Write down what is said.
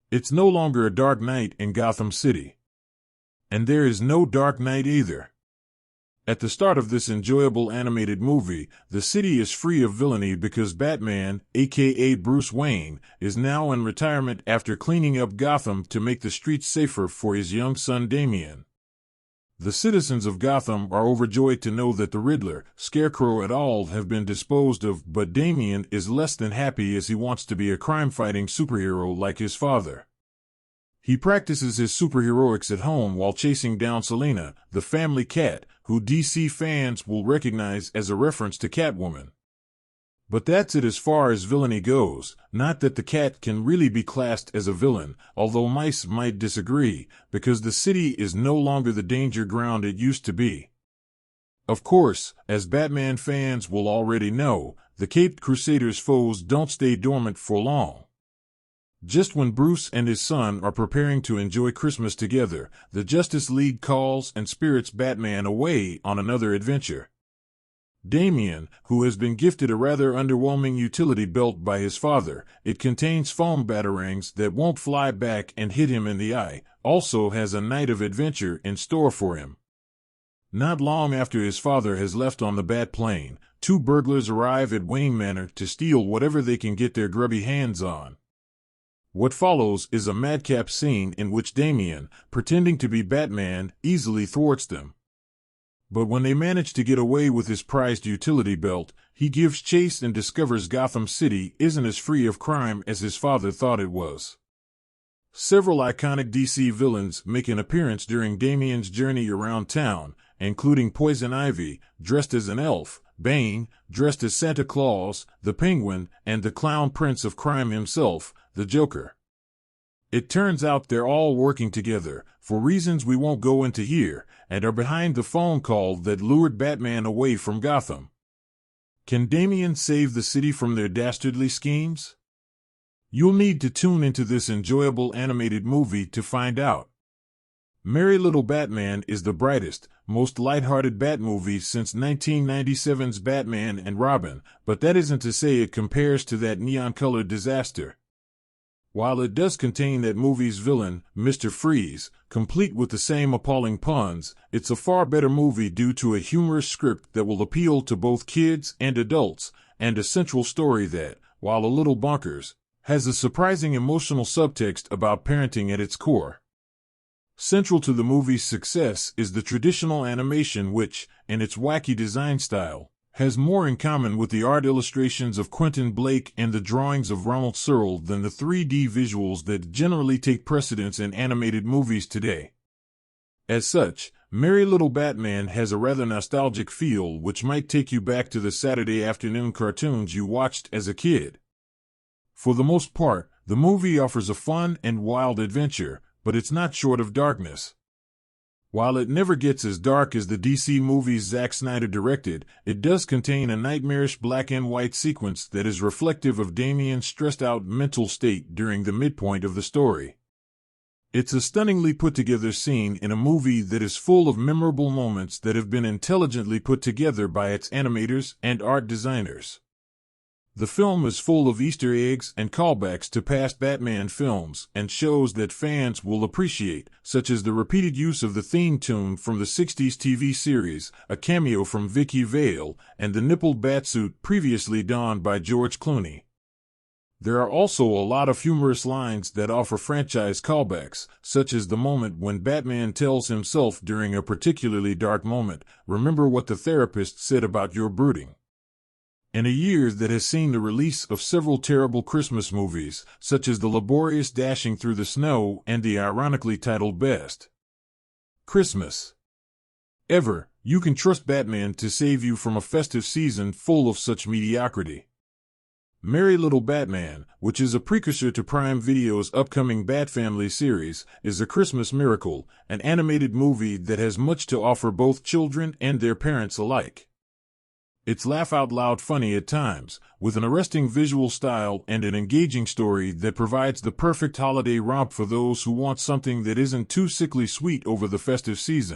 It's no longer a dark night in Gotham City. And there is no Dark Knight either. At the start of this enjoyable animated movie, the city is free of villainy because Batman, aka Bruce Wayne, is now in retirement after cleaning up Gotham to make the streets safer for his young son Damian. The citizens of Gotham are overjoyed to know that the Riddler, Scarecrow et al. Have been disposed of, but Damian is less than happy as he wants to be a crime-fighting superhero like his father. He practices his superheroics at home while chasing down Selina, the family cat, who DC fans will recognize as a reference to Catwoman. But that's it as far as villainy goes, not that the cat can really be classed as a villain, although mice might disagree, because the city is no longer the danger ground it used to be. Of course, as Batman fans will already know, the Caped Crusader's foes don't stay dormant for long. Just when Bruce and his son are preparing to enjoy Christmas together, the Justice League calls and spirits Batman away on another adventure. Damian, who has been gifted a rather underwhelming utility belt by his father, it contains foam batarangs that won't fly back and hit him in the eye, also has a night of adventure in store for him. Not long after his father has left on the Bat plane, two burglars arrive at Wayne Manor to steal whatever they can get their grubby hands on. What follows is a madcap scene in which Damian, pretending to be Batman, easily thwarts them. But when they manage to get away with his prized utility belt, he gives chase and discovers Gotham City isn't as free of crime as his father thought it was. Several iconic DC villains make an appearance during Damian's journey around town, including Poison Ivy, dressed as an elf, Bane, dressed as Santa Claus, the Penguin, and the clown prince of crime himself, the Joker. It turns out they're all working together, for reasons we won't go into here, and are behind the phone call that lured Batman away from Gotham. Can Damian save the city from their dastardly schemes? You'll need to tune into this enjoyable animated movie to find out. Merry Little Batman is the brightest, most lighthearted Batmovie since 1997's Batman and Robin, but that isn't to say it compares to that neon-colored disaster. While it does contain that movie's villain, Mr. Freeze, complete with the same appalling puns, it's a far better movie due to a humorous script that will appeal to both kids and adults, and a central story that, while a little bonkers, has a surprising emotional subtext about parenting at its core. Central to the movie's success is the traditional animation which, in its wacky design style, has more in common with the art illustrations of Quentin Blake and the drawings of Ronald Searle than the 3D visuals that generally take precedence in animated movies today. As such, Merry Little Batman has a rather nostalgic feel which might take you back to the Saturday afternoon cartoons you watched as a kid. For the most part, the movie offers a fun and wild adventure, but it's not short of darkness. While it never gets as dark as the DC movies Zack Snyder directed, it does contain a nightmarish black and white sequence that is reflective of Damian's stressed-out mental state during the midpoint of the story. It's a stunningly put-together scene in a movie that is full of memorable moments that have been intelligently put together by its animators and art designers. The film is full of Easter eggs and callbacks to past Batman films and shows that fans will appreciate, such as the repeated use of the theme tune from the 60s TV series, a cameo from Vicky Vale, and the nippled batsuit previously donned by George Clooney. There are also a lot of humorous lines that offer franchise callbacks, such as the moment when Batman tells himself during a particularly dark moment, "Remember what the therapist said about your brooding." In a year that has seen the release of several terrible Christmas movies, such as the laborious Dashing Through the Snow and the ironically titled Best Christmas Ever, you can trust Batman to save you from a festive season full of such mediocrity. Merry Little Batman, which is a precursor to Prime Video's upcoming Bat Family series, is a Christmas miracle, an animated movie that has much to offer both children and their parents alike. It's laugh-out-loud funny at times, with an arresting visual style and an engaging story that provides the perfect holiday romp for those who want something that isn't too sickly sweet over the festive season.